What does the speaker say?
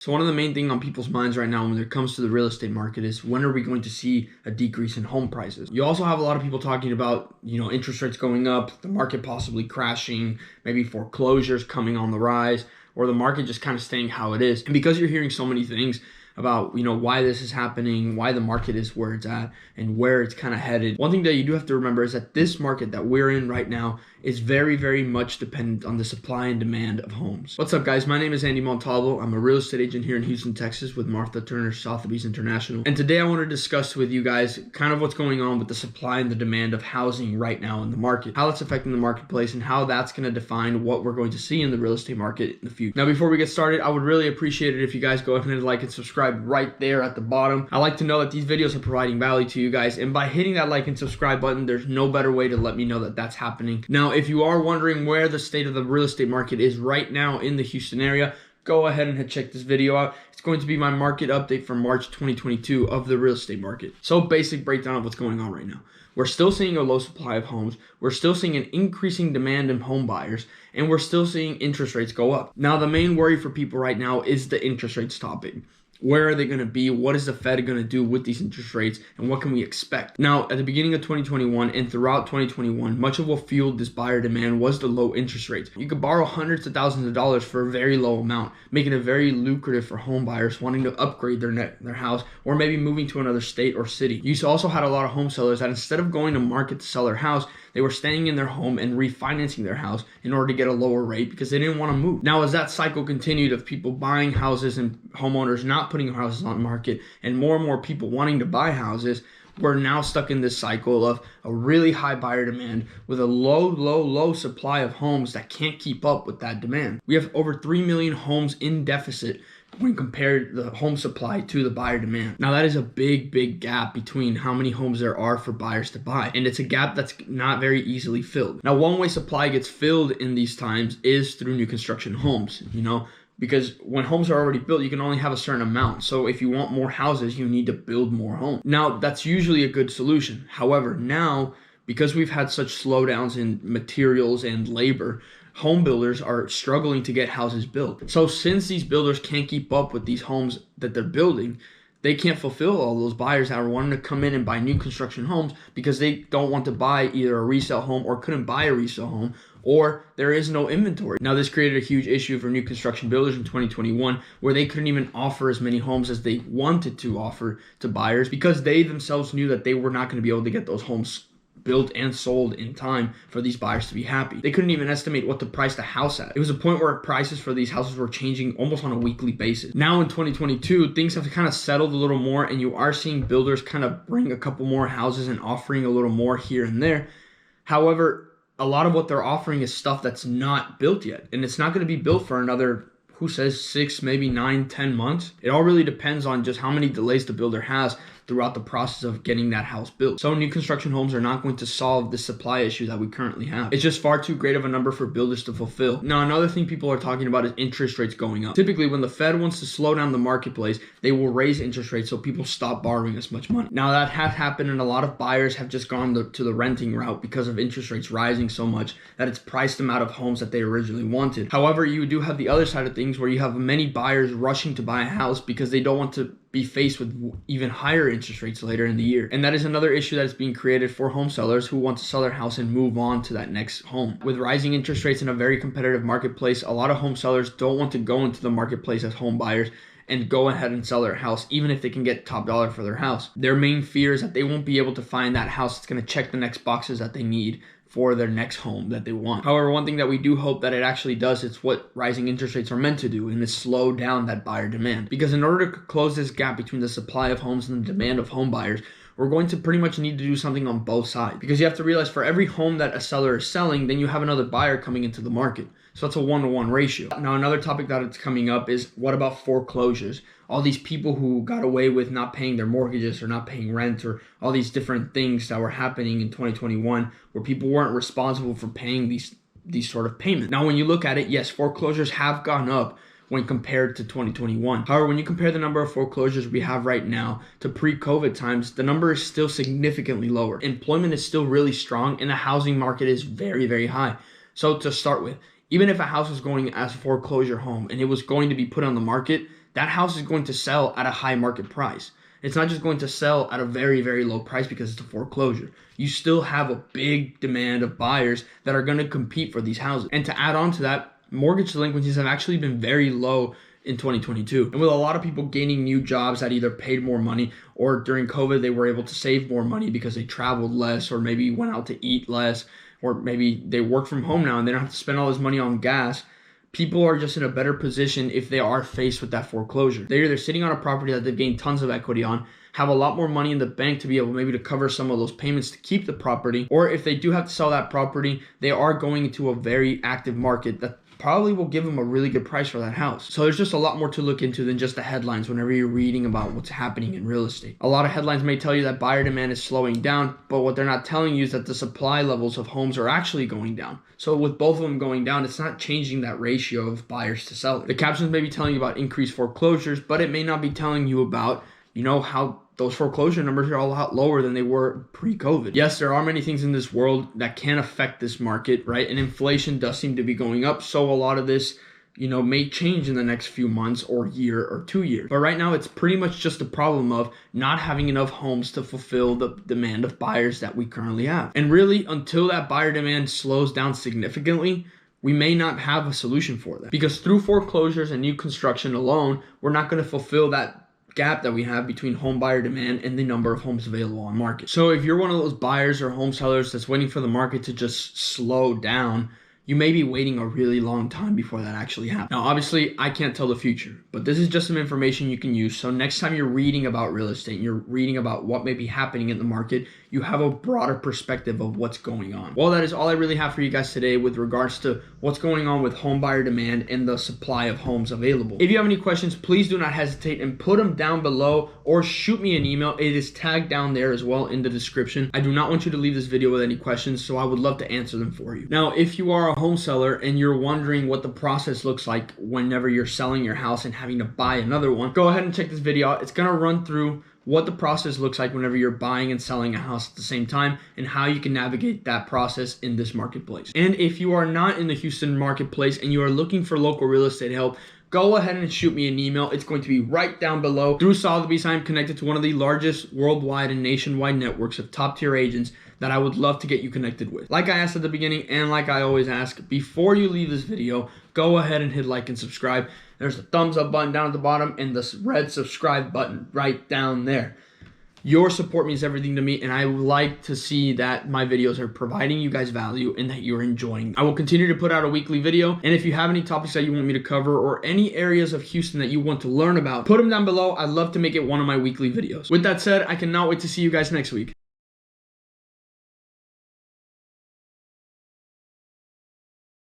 So one of the main things on people's minds right now when it comes to the real estate market is when are we going to see a decrease in home prices? You also have a lot of people talking about, interest rates going up, the market possibly crashing, maybe foreclosures coming on the rise, or the market just kind of staying how it is. And because you're hearing so many things about, why this is happening, why the market is where it's at, and where it's kind of headed, one thing that you do have to remember is that this market that we're in right now is very, very much dependent on the supply and demand of homes. What's up, guys? My name is Andy.montalvo. I'm a real estate agent here in Houston, Texas with Martha Turner Sotheby's International. And today I want to discuss with you guys kind of what's going on with the supply and the demand of housing right now in the market, how it's affecting the marketplace, and how that's going to define what we're going to see in the real estate market in the future. Now, before we get started, I would really appreciate it if you guys go ahead and like and subscribe right there at the bottom. I like to know that these videos are providing value to you guys, and by hitting that like and subscribe button, there's no better way to let me know that that's happening. Now, if you are wondering where the state of the real estate market is right now in the Houston area, go ahead and check this video out. It's going to be my market update for March 2022 of the real estate market. So basic breakdown of what's going on right now. We're still seeing a low supply of homes. We're still seeing an increasing demand in home buyers, and we're still seeing interest rates go up. Now, the main worry for people right now is the interest rates topic. Where are they going to be? What is the Fed going to do with these interest rates? And what can we expect? Now, at the beginning of 2021 and throughout 2021, much of what fueled this buyer demand was the low interest rates. You could borrow hundreds of thousands of dollars for a very low amount, making it very lucrative for home buyers wanting to upgrade their house or maybe moving to another state or city. You also had a lot of home sellers that instead of going to market to sell their house, they were staying in their home and refinancing their house in order to get a lower rate because they didn't want to move. Now, as that cycle continued of people buying houses and homeowners not putting houses on the market and more people wanting to buy houses, we're now stuck in this cycle of a really high buyer demand with a low supply of homes that can't keep up with that demand. We have over 3 million homes in deficit when compared the home supply to the buyer demand. Now, that is a big gap between how many homes there are for buyers to buy, and it's a gap that's not very easily filled. Now, one way supply gets filled in these times is through new construction homes, because when homes are already built, you can only have a certain amount. So if you want more houses, you need to build more homes. Now, that's usually a good solution. However, now, because we've had such slowdowns in materials and labor, home builders are struggling to get houses built. So since these builders can't keep up with these homes that they're building, they can't fulfill all those buyers that are wanting to come in and buy new construction homes because they don't want to buy either a resale home or couldn't buy a resale home, or there is no inventory. Now, this created a huge issue for new construction builders in 2021 where they couldn't even offer as many homes as they wanted to offer to buyers because they themselves knew that they were not going to be able to get those homes built and sold in time for these buyers to be happy. They couldn't even estimate what to price the house at. It was a point where prices for these houses were changing almost on a weekly basis. Now in 2022, things have kind of settled a little more, and you are seeing builders kind of bring a couple more houses and offering a little more here and there. However, a lot of what they're offering is stuff that's not built yet, and it's not going to be built for another, who says 6, maybe 9, 10 months. It all really depends on just how many delays the builder has throughout the process of getting that house built. So new construction homes are not going to solve the supply issue that we currently have. It's just far too great of a number for builders to fulfill. Now, another thing people are talking about is interest rates going up. Typically, when the Fed wants to slow down the marketplace, they will raise interest rates so people stop borrowing as much money. Now, that has happened, and a lot of buyers have just gone to the renting route because of interest rates rising so much that it's priced them out of homes that they originally wanted. However, you do have the other side of things where you have many buyers rushing to buy a house because they don't want to be faced with even higher interest rates later in the year. And that is another issue that is being created for home sellers who want to sell their house and move on to that next home. With rising interest rates in a very competitive marketplace, a lot of home sellers don't want to go into the marketplace as home buyers and go ahead and sell their house, even if they can get top dollar for their house. Their main fear is that they won't be able to find that house that's going to check the next boxes that they need for their next home that they want. However, one thing that we do hope that it actually does, it's what rising interest rates are meant to do, and is slow down that buyer demand. Because in order to close this gap between the supply of homes and the demand of home buyers, we're going to pretty much need to do something on both sides. Because you have to realize for every home that a seller is selling, then you have another buyer coming into the market. So that's a 1-to-1 ratio. Now, another topic that it's coming up is what about foreclosures? All these people who got away with not paying their mortgages or not paying rent, or all these different things that were happening in 2021 where people weren't responsible for paying these sort of payments. Now, when you look at it, yes, foreclosures have gone up when compared to 2021. However, when you compare the number of foreclosures we have right now to pre-COVID times, the number is still significantly lower. Employment is still really strong, and the housing market is very, very high. So to start with, even if a house was going as a foreclosure home and it was going to be put on the market, that house is going to sell at a high market price. It's not just going to sell at a very, very low price because it's a foreclosure. You still have a big demand of buyers that are going to compete for these houses. And to add on to that, mortgage delinquencies have actually been very low in 2022. And with a lot of people gaining new jobs that either paid more money, or during COVID, they were able to save more money because they traveled less, or maybe went out to eat less, or maybe they work from home now and they don't have to spend all this money on gas. People are just in a better position if they are faced with that foreclosure. They're either sitting on a property that they've gained tons of equity on, have a lot more money in the bank to be able maybe to cover some of those payments to keep the property, or if they do have to sell that property, they are going into a very active market that probably will give them a really good price for that house. So there's just a lot more to look into than just the headlines whenever you're reading about what's happening in real estate. A lot of headlines may tell you that buyer demand is slowing down, but what they're not telling you is that the supply levels of homes are actually going down. So with both of them going down, it's not changing that ratio of buyers to sellers. The captions may be telling you about increased foreclosures, but it may not be telling you about, how those foreclosure numbers are a lot lower than they were pre-COVID. Yes, there are many things in this world that can affect this market, right? And inflation does seem to be going up. So a lot of this, may change in the next few months or year or 2 years. But right now, it's pretty much just a problem of not having enough homes to fulfill the demand of buyers that we currently have. And really, until that buyer demand slows down significantly, we may not have a solution for that. Because through foreclosures and new construction alone, we're not going to fulfill that gap that we have between home buyer demand and the number of homes available on market. So if you're one of those buyers or home sellers that's waiting for the market to just slow down, you may be waiting a really long time before that actually happens. Now, obviously, I can't tell the future, but this is just some information you can use. So next time you're reading about real estate and you're reading about what may be happening in the market, you have a broader perspective of what's going on. Well, that is all I really have for you guys today with regards to what's going on with home buyer demand and the supply of homes available. If you have any questions, please do not hesitate and put them down below or shoot me an email. It is tagged down there as well in the description. I do not want you to leave this video with any questions, so I would love to answer them for you. Now, if you are a home seller and you're wondering what the process looks like whenever you're selling your house and having to buy another one, go ahead and check this video out. It's going to run through what the process looks like whenever you're buying and selling a house at the same time and how you can navigate that process in this marketplace. And if you are not in the Houston marketplace and you are looking for local real estate help, go ahead and shoot me an email. It's going to be right down below. Through Sotheby, I am connected to one of the largest worldwide and nationwide networks of top-tier agents that I would love to get you connected with. Like I asked at the beginning, and like I always ask, before you leave this video, go ahead and hit like and subscribe. There's the thumbs up button down at the bottom and the red subscribe button right down there. Your support means everything to me, and I like to see that my videos are providing you guys value and that you're enjoying. I will continue to put out a weekly video, and if you have any topics that you want me to cover or any areas of Houston that you want to learn about, put them down below. I'd love to make it one of my weekly videos. With that said, I cannot wait to see you guys next week.